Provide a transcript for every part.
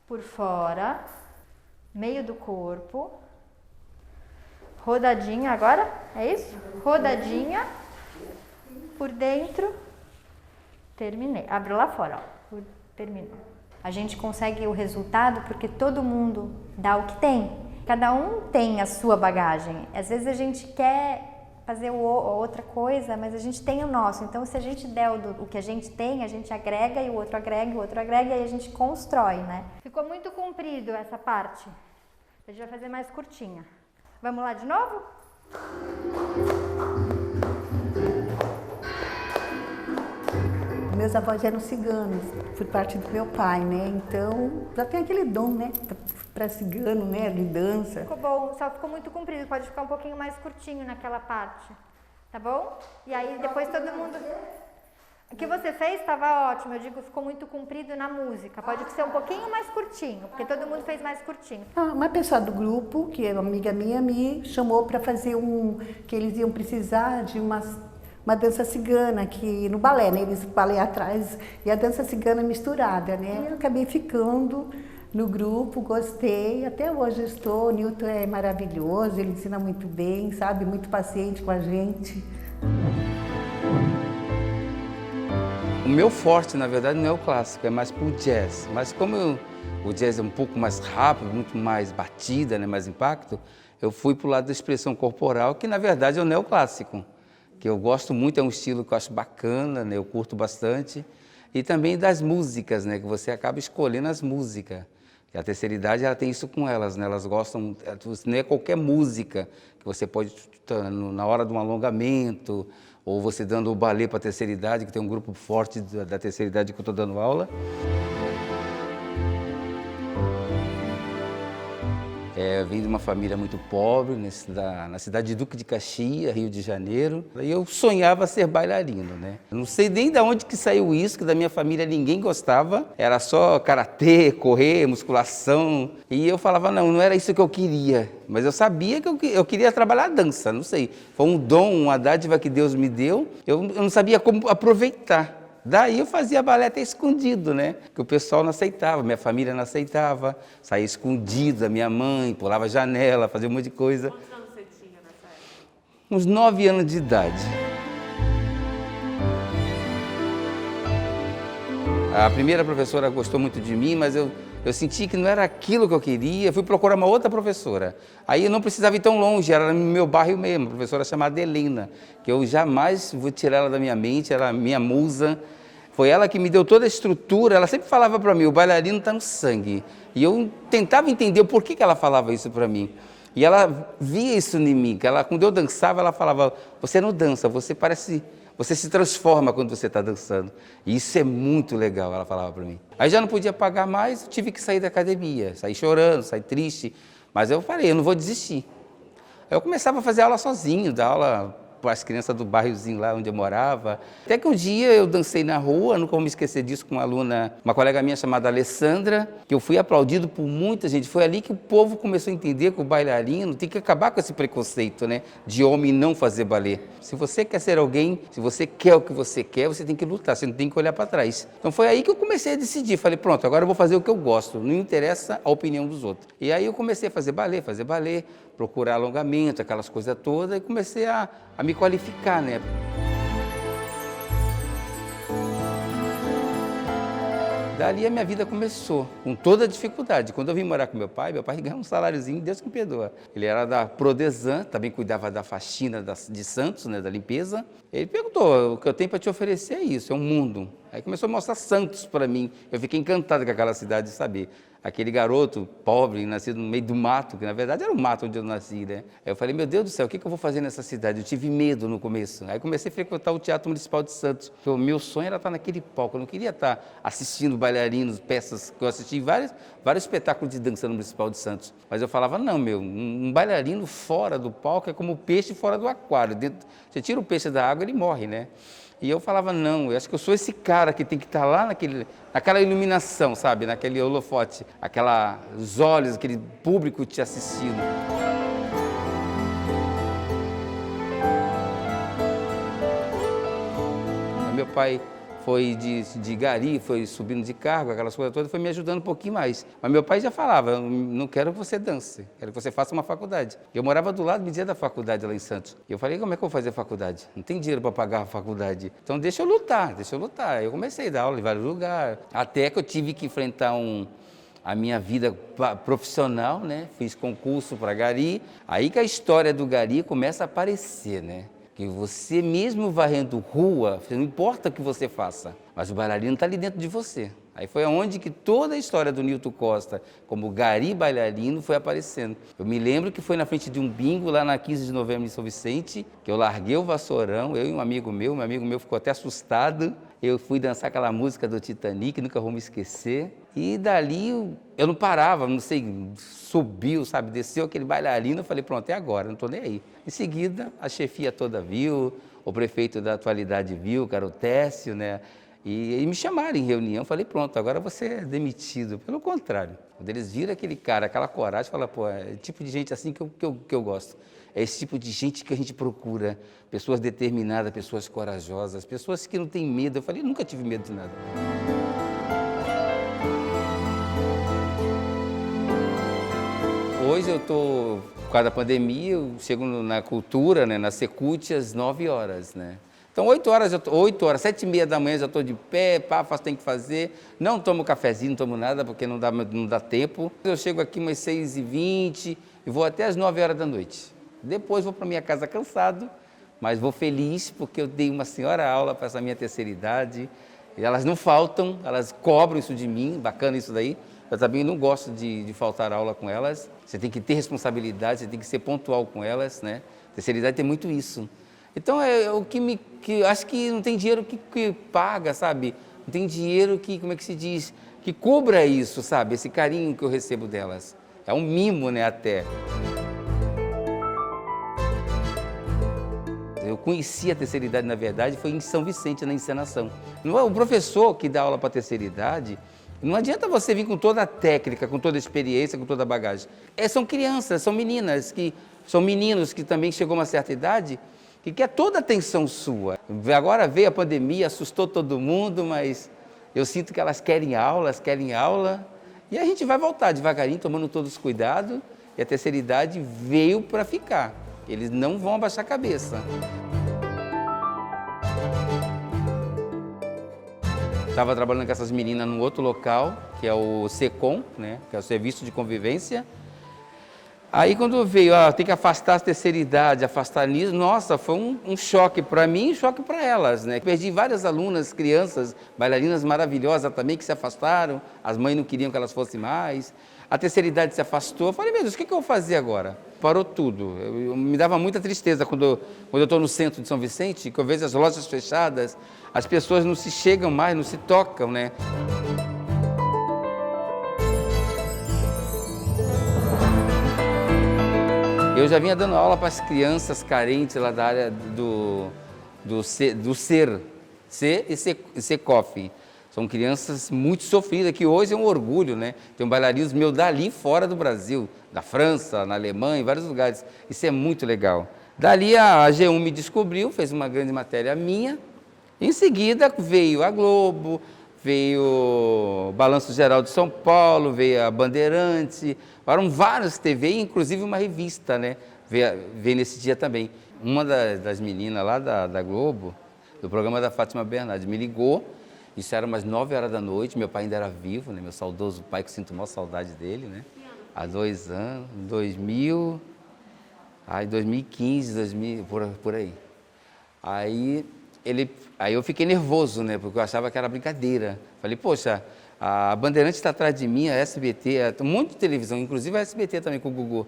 Por fora, meio do corpo, rodadinha agora, é isso? Rodadinha, por dentro, terminei. Abre lá fora, ó, terminou. A gente consegue o resultado porque todo mundo dá o que tem. Cada um tem a sua bagagem. Às vezes a gente quer fazer outra coisa, mas a gente tem o nosso. Então, se a gente der o que a gente tem, a gente agrega e o outro agrega e o outro agrega e a gente constrói, né? Ficou muito comprido essa parte. A gente vai fazer mais curtinha. Vamos lá de novo? Meus avós eram ciganos, por parte do meu pai, né? Então, já tem aquele dom, né? Para cigano, né? De dança. Ficou bom, só ficou muito comprido. Pode ficar um pouquinho mais curtinho naquela parte, tá bom? E aí depois todo mundo... O que você fez estava ótimo, eu digo, ficou muito comprido na música. Pode ser um pouquinho mais curtinho, porque todo mundo fez mais curtinho. Uma pessoa do grupo, que é uma amiga minha, me chamou para fazer que eles iam precisar de uma dança cigana aqui no balé, né? Eles balé atrás e a dança cigana misturada, né? Eu acabei ficando no grupo, gostei, até hoje estou. O Newton é maravilhoso, ele ensina muito bem, sabe? Muito paciente com a gente. O meu forte, na verdade, não é o clássico, é mais pro jazz. Mas como o jazz é um pouco mais rápido, muito mais batida, né? Mais impacto, eu fui pro lado da expressão corporal, que na verdade é o neoclássico. Que eu gosto muito, é um estilo que eu acho bacana, né? Eu curto bastante. E também das músicas, né? Que você acaba escolhendo as músicas. E a terceira idade, ela tem isso com elas, né? Elas gostam, não é qualquer música que você pode, na hora de um alongamento, ou você dando o balé para a terceira idade, que tem um grupo forte da terceira idade que eu estou dando aula. Eu vim de uma família muito pobre, na cidade de Duque de Caxias, Rio de Janeiro. E eu sonhava ser bailarino, né? Eu não sei nem de onde que saiu isso, que da minha família ninguém gostava. Era só karatê, correr, musculação. E eu falava, não era isso que eu queria. Mas eu sabia que eu queria trabalhar a dança, não sei. Foi um dom, uma dádiva que Deus me deu. Eu não sabia como aproveitar. Daí eu fazia balé até escondido, né? Que o pessoal não aceitava, minha família não aceitava. Saía escondido da minha mãe, pulava a janela, fazia um monte de coisa. Quantos anos você tinha nessa época? Uns 9 anos de idade. A primeira professora gostou muito de mim, mas eu senti que não era aquilo que eu queria. Fui procurar uma outra professora. Aí eu não precisava ir tão longe, era no meu bairro mesmo, uma professora chamada Helena, que eu jamais vou tirar ela da minha mente, era minha musa. Foi ela que me deu toda a estrutura. Ela sempre falava para mim, o bailarino está no sangue. E eu tentava entender o porquê que ela falava isso para mim. E ela via isso em mim. Que ela, quando eu dançava, ela falava, você não dança, você se transforma quando você está dançando. E isso é muito legal, ela falava para mim. Aí já não podia pagar mais, eu tive que sair da academia. Saí chorando, saí triste. Mas eu falei, eu não vou desistir. Aí eu começava a fazer aula sozinho, dar aula para as crianças do bairrozinho lá onde eu morava. Até que um dia eu dancei na rua, nunca vou me esquecer disso, com uma aluna, uma colega minha chamada Alessandra, que eu fui aplaudido por muita gente. Foi ali que o povo começou a entender que o bailarino tem que acabar com esse preconceito, né, de homem não fazer balé. Se você quer ser alguém, se você quer o que você quer, você tem que lutar, você não tem que olhar para trás. Então foi aí que eu comecei a decidir. Falei, pronto, agora eu vou fazer o que eu gosto, não interessa a opinião dos outros. E aí eu comecei a fazer balé, procurar alongamento, aquelas coisas todas, e comecei a me qualificar, né? Dali a minha vida começou, com toda a dificuldade. Quando eu vim morar com meu pai ganhava um saláriozinho, Deus que me perdoa. Ele era da Prodesan, também cuidava da faxina de Santos, né, da limpeza. Ele perguntou, o que eu tenho para te oferecer é isso, é um mundo. Aí começou a mostrar Santos para mim. Eu fiquei encantado com aquela cidade de saber. Aquele garoto pobre, nascido no meio do mato, que na verdade era um mato onde eu nasci, né? Aí eu falei, meu Deus do céu, o que eu vou fazer nessa cidade? Eu tive medo no começo. Aí comecei a frequentar o Teatro Municipal de Santos. O meu sonho era estar naquele palco, eu não queria estar assistindo bailarinos, peças, que eu assisti vários espetáculos de dança no Municipal de Santos. Mas eu falava, não, um bailarino fora do palco é como o peixe fora do aquário. Você tira o peixe da água, ele morre, né? E eu falava, não, eu acho que eu sou esse cara que tem que estar lá naquela iluminação, sabe? Naquele holofote, os olhos, aquele público te assistindo. Meu pai foi de gari, foi subindo de cargo, aquelas coisas todas, foi me ajudando um pouquinho mais. Mas meu pai já falava, eu não quero que você dance, quero que você faça uma faculdade. Eu morava do lado, me dizia da faculdade lá em Santos. E eu falei, como é que eu vou fazer faculdade? Não tem dinheiro para pagar a faculdade. Então deixa eu lutar. Eu comecei a dar aula em vários lugares, até que eu tive que enfrentar a minha vida profissional, né? Fiz concurso para gari, aí que a história do gari começa a aparecer, né? Que você mesmo varrendo rua, não importa o que você faça, mas o bailarino está ali dentro de você. Aí foi onde que toda a história do Nilton Costa, como gari bailarino, foi aparecendo. Eu me lembro que foi na frente de um bingo, lá na 15 de novembro em São Vicente, que eu larguei o vassourão, eu e um amigo meu ficou até assustado. Eu fui dançar aquela música do Titanic, nunca vou me esquecer. E dali eu não parava, não sei, subiu, sabe, desceu aquele bailarino, eu falei, pronto, é agora, não estou nem aí. Em seguida, a chefia toda viu, o prefeito da atualidade viu, que era o Técio, né? E me chamaram em reunião, eu falei, pronto, agora você é demitido. Pelo contrário, quando eles viram aquele cara, aquela coragem, falaram, pô, é o tipo de gente assim que eu gosto. É esse tipo de gente que a gente procura, pessoas determinadas, pessoas corajosas, pessoas que não têm medo. Eu falei, nunca tive medo de nada. Hoje eu estou, por causa da pandemia, eu chego na cultura, né, na Secult, às 9 horas, né? Então, 8 horas, 7h30 da manhã já estou de pé, tem que fazer. Não tomo cafezinho, não tomo nada, porque não dá tempo. Eu chego aqui umas 6h20 e vou até às 9 horas da noite. Depois vou para minha casa cansado, mas vou feliz porque eu dei uma senhora aula para essa minha terceira idade. E elas não faltam, elas cobram isso de mim, bacana isso daí. Eu também não gosto de faltar aula com elas. Você tem que ter responsabilidade, você tem que ser pontual com elas, né? Terceira idade tem muito isso. Então, é o que acho que não tem dinheiro que paga, sabe? Não tem dinheiro que, como é que se diz, que cubra isso, sabe? Esse carinho que eu recebo delas. É um mimo, né, até. Eu conheci a terceira idade, na verdade, foi em São Vicente, na encenação. O professor que dá aula para a terceira idade, não adianta você vir com toda a técnica, com toda a experiência, com toda a bagagem. São crianças, são meninas, são meninos que também chegou a uma certa idade que quer toda a atenção sua. Agora veio a pandemia, assustou todo mundo, mas eu sinto que elas querem aula, e a gente vai voltar devagarinho, tomando todos os cuidados, e a terceira idade veio para ficar. Eles não vão abaixar a cabeça. Estava trabalhando com essas meninas num outro local, que é o SECOM, né, que é o Serviço de Convivência. Aí quando veio, tem que afastar a terceira idade, afastar nisso, nossa, foi um choque para mim e um choque para elas, né? Perdi várias alunas, crianças, bailarinas maravilhosas também, que se afastaram, as mães não queriam que elas fossem mais, a terceira idade se afastou, eu falei, meu Deus, o que eu vou fazer agora? Parou tudo, me dava muita tristeza quando eu estou no centro de São Vicente, que eu vejo as lojas fechadas, as pessoas não se chegam mais, não se tocam, né? Eu já vinha dando aula para as crianças carentes lá da área do SER e SECOF. São crianças muito sofridas, que hoje é um orgulho, né? Tem um bailarino meu dali fora do Brasil, da França, na Alemanha, em vários lugares. Isso é muito legal. Dali a G1 me descobriu, fez uma grande matéria minha. Em seguida veio a Globo, veio o Balanço Geral de São Paulo, veio a Bandeirante, foram várias TV, inclusive uma revista, né? Veio nesse dia também. Uma das meninas lá da Globo, do programa da Fátima Bernardes, me ligou, isso era umas 9 horas da noite, meu pai ainda era vivo, né? Meu saudoso pai, que eu sinto maior saudade dele, né? Há 2 anos, 2015, 2000, por aí. Aí eu fiquei nervoso, né? Porque eu achava que era brincadeira. Falei, poxa, a Bandeirante está atrás de mim, a SBT, um monte de televisão, inclusive a SBT também com o Gugu.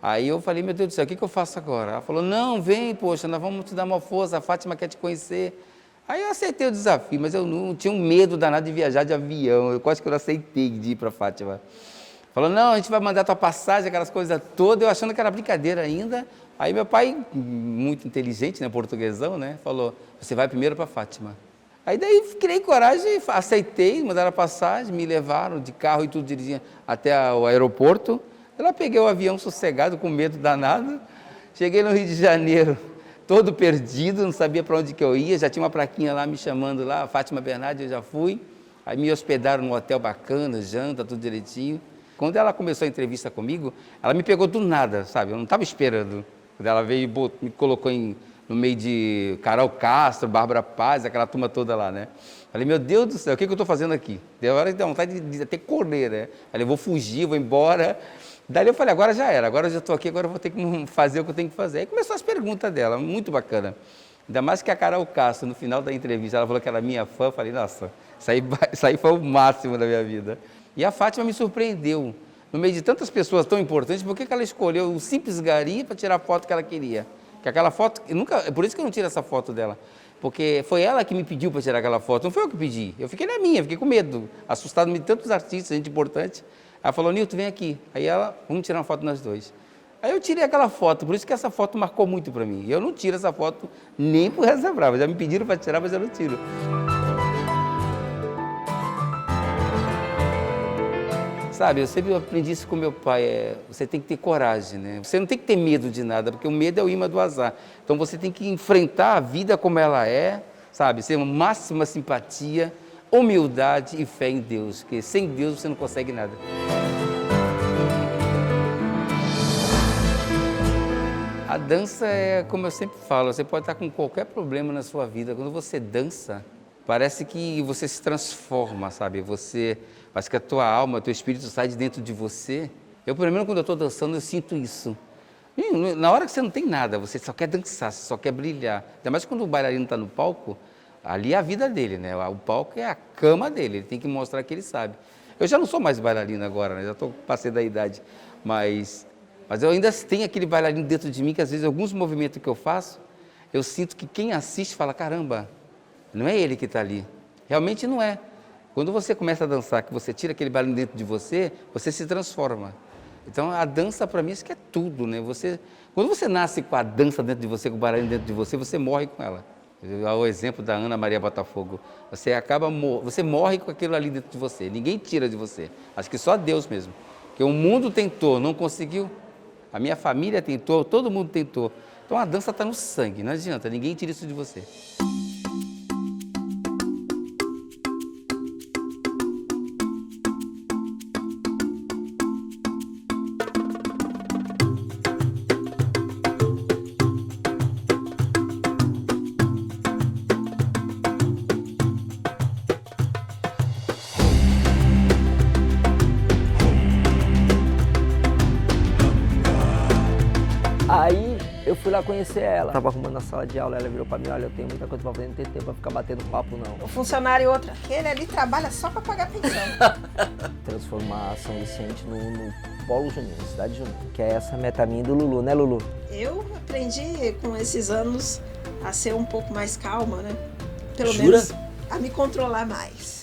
Aí eu falei, meu Deus do céu, o que eu faço agora? Ela falou, não, vem, poxa, nós vamos te dar uma força, a Fátima quer te conhecer. Aí eu aceitei o desafio, mas eu não tinha um medo danado de viajar de avião, eu quase que eu não aceitei de ir para a Fátima. Falou, não, a gente vai mandar tua passagem, aquelas coisas todas, eu achando que era brincadeira ainda. Aí meu pai, muito inteligente, né, portuguesão, né, falou, você vai primeiro para a Fátima. Aí daí criei coragem, aceitei, mandaram a passagem, me levaram de carro e tudo, dirigindo até o aeroporto. Eu lá peguei o avião sossegado, com medo danado. Cheguei no Rio de Janeiro, todo perdido, não sabia para onde que eu ia, já tinha uma plaquinha lá me chamando lá, Fátima Bernardes, eu já fui. Aí me hospedaram num hotel bacana, janta, tudo direitinho. Quando ela começou a entrevista comigo, ela me pegou do nada, sabe? Eu não estava esperando. Quando ela veio e me colocou no meio de Carol Castro, Bárbara Paz, aquela turma toda lá, né? Falei, meu Deus do céu, o que eu estou fazendo aqui? Deu hora de dar vontade de até correr, né? Falei, eu vou fugir, vou embora. Daí eu falei, agora já era, agora eu já estou aqui, agora eu vou ter que fazer o que eu tenho que fazer. Aí começou as perguntas dela, muito bacana. Ainda mais que a Carol Castro, no final da entrevista, ela falou que era minha fã. Eu falei, nossa, isso aí foi o máximo da minha vida. E a Fátima me surpreendeu. No meio de tantas pessoas tão importantes, por que ela escolheu o simples gari para tirar a foto que ela queria? Que aquela foto, é por isso que eu não tiro essa foto dela. Porque foi ela que me pediu para tirar aquela foto, não foi eu que pedi. Eu fiquei na minha, fiquei com medo, assustado de tantos artistas, gente importante. Ela falou, Nilton, vem aqui. Aí ela, vamos tirar uma foto nós dois. Aí eu tirei aquela foto, por isso que essa foto marcou muito para mim. Eu não tiro essa foto nem por essa brava, já me pediram para tirar, mas eu não tiro. Sabe, eu sempre aprendi isso com meu pai, você tem que ter coragem, né? Você não tem que ter medo de nada, porque o medo é o imã do azar. Então você tem que enfrentar a vida como ela é, sabe? Ser uma máxima simpatia, humildade e fé em Deus, porque sem Deus você não consegue nada. A dança é, como eu sempre falo, você pode estar com qualquer problema na sua vida, quando você dança, parece que você se transforma, sabe? Parece que a tua alma, o teu espírito sai de dentro de você. Eu, pelo menos, quando eu estou dançando, eu sinto isso. E na hora que você não tem nada, você só quer dançar, você só quer brilhar. Ainda mais quando o bailarino está no palco, ali é a vida dele, né? O palco é a cama dele, ele tem que mostrar que ele sabe. Eu já não sou mais bailarino agora, né? Já passei da idade, mas eu ainda tenho aquele bailarino dentro de mim, que às vezes alguns movimentos que eu faço, eu sinto que quem assiste fala, caramba, não é ele que está ali. Realmente não é. Quando você começa a dançar, que você tira aquele bailarino dentro de você, você se transforma. Então a dança para mim isso que é tudo, né? Quando você nasce com a dança dentro de você, com o bailarino dentro de você, você morre com ela. O exemplo da Ana Maria Botafogo. Você morre com aquilo ali dentro de você. Ninguém tira de você. Acho que só Deus mesmo. Porque o mundo tentou, não conseguiu. A minha família tentou, todo mundo tentou. Então a dança está no sangue, não adianta, ninguém tira isso de você. fui lá conhecer ela. Tava arrumando a sala de aula, ela virou pra mim, olha, eu tenho muita coisa pra fazer, não tem tempo pra ficar batendo papo, não. O funcionário outro, aquele ali trabalha só pra pagar pensão. Transformar São Vicente no Polo Junino, cidade junina, que é essa meta minha do Lulu, né, Lulu? Eu aprendi com esses anos a ser um pouco mais calma, né? Pelo Jura? menos a me controlar mais.